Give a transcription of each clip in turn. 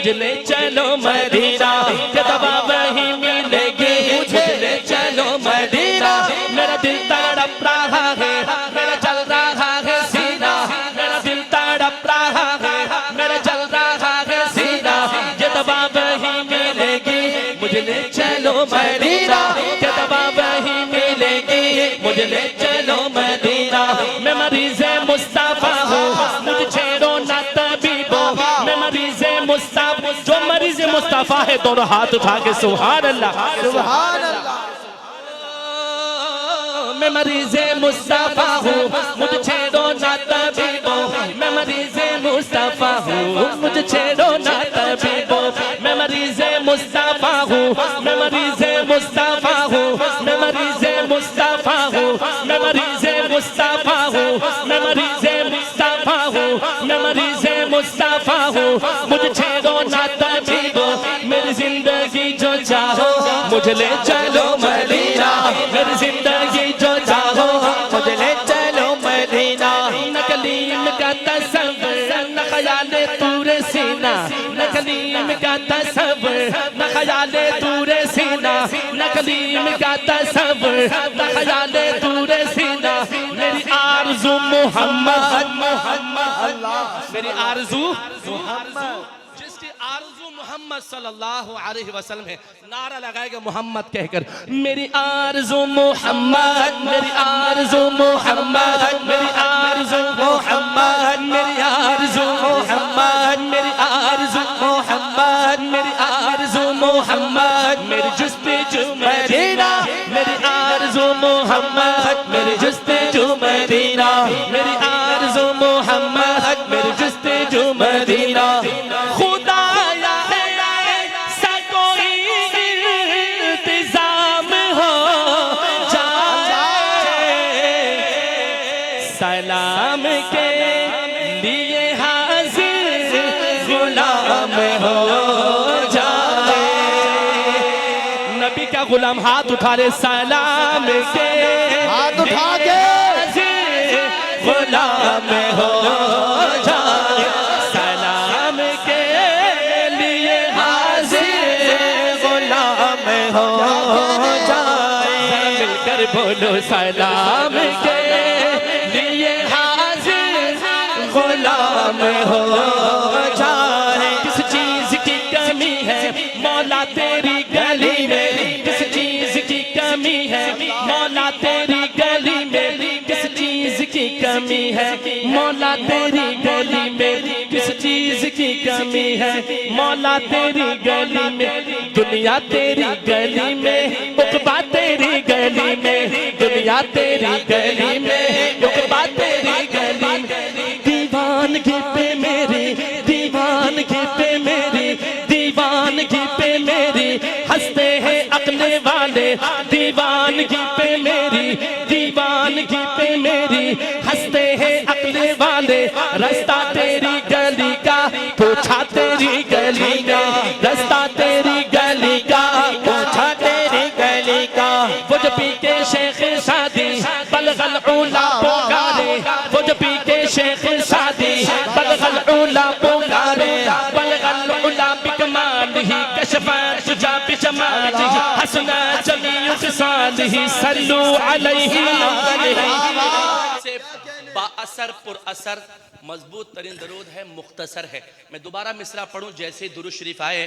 मुझे ले चलो मदीना, ये दवा वहीं मिलेगी, मुझे ले चलो मदीना। मेरा दिल तड़प रहा है, मेरा चल रहा है सीना, मेरा दिल तड़प रहा है, मेरा चल रहा है सीना। ये दवा वहीं मिलेगी, मुझे ले चलो मदीना, ये दवा वहीं मिलेगी, मुझे ले चलो मदीना। मैं मरीज़े मुस्तफ़ा हूँ, मुझे छेड़ो ना तबीबो, मैं मरीज़े मुस्तफ़ा। जो मरीज़े मुस्तफ़ा है दोनों हाथ उठा के सुभान अल्लाह, सुभान अल्लाह। मैं मरीज़े मुस्तफ़ा हूँ, मुझे छेड़ो ना तबीबो, मैं मरीज़े मुस्तफ़ा हूँ, मुझे छेड़ो ना तबीबो। मैं मरीज़े मुस्तफ़ा हूँ, मैं मरीज़े मुस्तफ़ा हूँ, मैं मरीज़े मुस्तफ़ा हूँ, मैं मरीज़े मुस्तफ़ा हूँ, मैं मरीज़े मुस्तफ़ा हूँ, मैं मरीज़े मुस्तफ़ा हूँ। मुझे छेड़ो ना तबीबो, मेरी जिंदगी जो चाहो मुझे ले चलो मदीना, मेरी जिंदगी जो चाहो मुझे ले चलो मदीना। न कलीम का तसव्वुर न ख्याले तूरे सीना, न कलीम का तसव्वुर न ख्याले तूरे सीना, न कलीम का तसव्वुर न ख्याले तूरे सीना। मेरी आरज़ू मोहम्मद, मेरी आरज़ू मोहम्मद, जिसकी आरज़ू मोहम्मद सल्लल्लाहु अलैहि वसल्लम है, नारा लगाएगा मोहम्मद कहकर। मेरी आरज़ू मोहम्मद, मेरी आरज़ू मोहम्मद, मेरी आरज़ू मोहम्मद, मेरी आरज़ू मोहम्मद, मेरी आरज़ू मोहम्मद, मेरी आरज़ू मोहम्मद, मेरी जुस्तजू मदीना, मेरी आरज़ू मोहम्मद, मेरी जुस्तजू मदीना, मेरी आरज़ू मोहम्मद, मेरी जुस्तजू मदीना। सलाम के लिए हाजिर गुलाम हो जाए। नबी का गुलाम हाथ उठा ले, सलाम के हाथ उठा के गुलाम हो जाए, सलाम के लिए हाजिर गुलाम हो जाए। मिलकर बोलो सलाम के गुलाम हो जाए। किस चीज की कमी है मौला तेरी गली में, किस चीज की कमी है मौला तेरी गली में, किस चीज की कमी है मौला तेरी गली में, किस चीज की कमी है मौला तेरी गली में। दुनिया तेरी गली में, उक़बा तेरी गली में, दुनिया तेरी गली में, उक़बा तेरी गली में। दीवानगी पे मेरी, दीवानगी पे मेरी, दीवानगी पे मेरी हंसते हैं अगले वाले, दीवानगी पे मेरी, दीवानगी पे मेरी हंसते हैं अगले वाले। रास्ता तेरी गली का पूछा तेरी गली का, रास्ता तेरी गली का पूछा तेरी गली का। वो जो पी के शेख सादी बलगल उला पुकारे, वो जो पी के शेख सादी बलगल उला पुकारे, बलगल उला बिकमालिही कशफा तुजा बिजमालिही हसना जमीउ खिसालिही सल्लू अलैहि से बाअसर पुरअसर मजबूत तरीन दरूद है, मुख्तसर है। मैं दोबारा मिसरा पढ़ूं जैसे दुरूद शरीफ आए,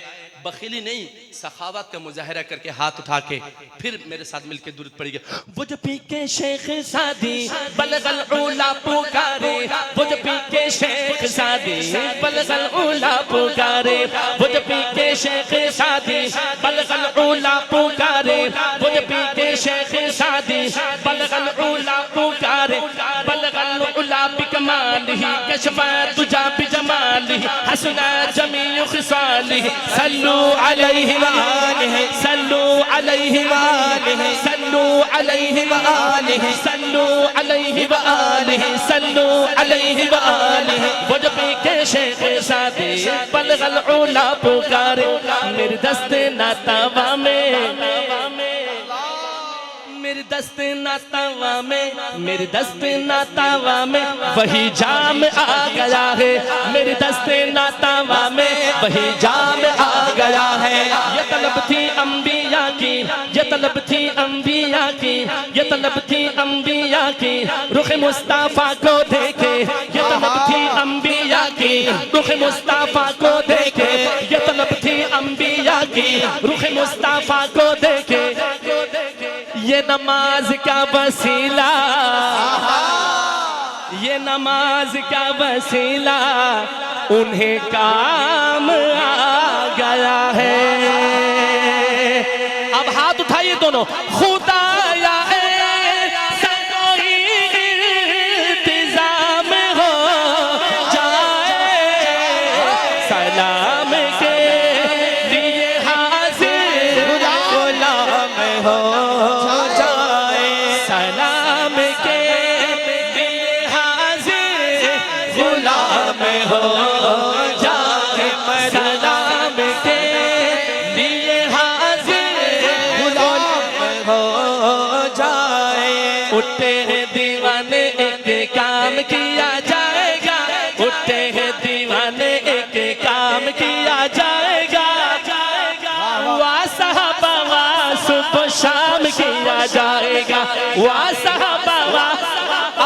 बखीली नहीं सखावत का मुजाहिरा करके हाथ उठा के फिर मेरे साथ मिलके दुरूद पढ़िए। वो जो पी के शेख सादी बलगल उला पुकारे, वो जो पी के शेख सादी बलगल उला पुकारे, वो जो पी के शेख सादी बलगल उला पुकारे, वो जो पी के शेख सादी बलगल उला पुकारे, बलगल उला बिकमालिही कशफा तुजा बिजमालिही हसना जमीउ खिसालिही सल्लू अलैहि व आलिहि, सल्लू अलैहि व आलिहि, सल्लू अलैहि व आलिहि, सल्लू अलैहि व आलिहि, सल्लू अलैहि व आलिहि। वो जो पी के शेख सादी बलगल उला पुकारे, मेरे दस्ते नातावा में, मेरे दस्त नातावा में, मेरे दस्त नातावा में वही जाम आ गया है, मेरे दस्त नातावा में वही जाम आ गया है। ये तलब थी अंबिया की, ये तलब थी अंबिया की, ये तलब थी अंबिया की, रुख मुस्तफा को देखे, ये तलब थी अंबिया की, रुख मुस्तफा को देखे, ये तलब थी अंबिया की, रुख मुस्तफा को देखे। ये नमाज का वसीला, ये नमाज का वसीला उन्हें काम आ गया है। अब हाथ उठाइए दोनों, खुदाया ऐसा कोई इंतजाम हो जाए, सलाम के लिए हाजिर गुलाम हो जाए, सलाम के लिए हाजिर गुलाम हो जाए, सलाम के लिए हाजिर गुलाम हो जाए। उठते हैं दीवाने एक काम किया जाएगा, उठते हैं दीवाने एक काम किया जाएगा, वाह साहबा वाह सुबह शाम किया जाएगा, वाह साहबा वाह।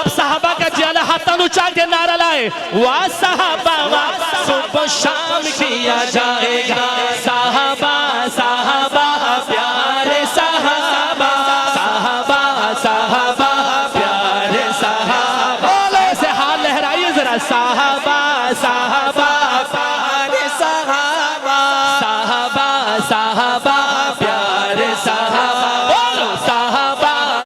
अब साहबा का जियाला हाथान उठा के नारा लाए, वाह साहबा वाह सुबह शाम किया जाएगा, साहबा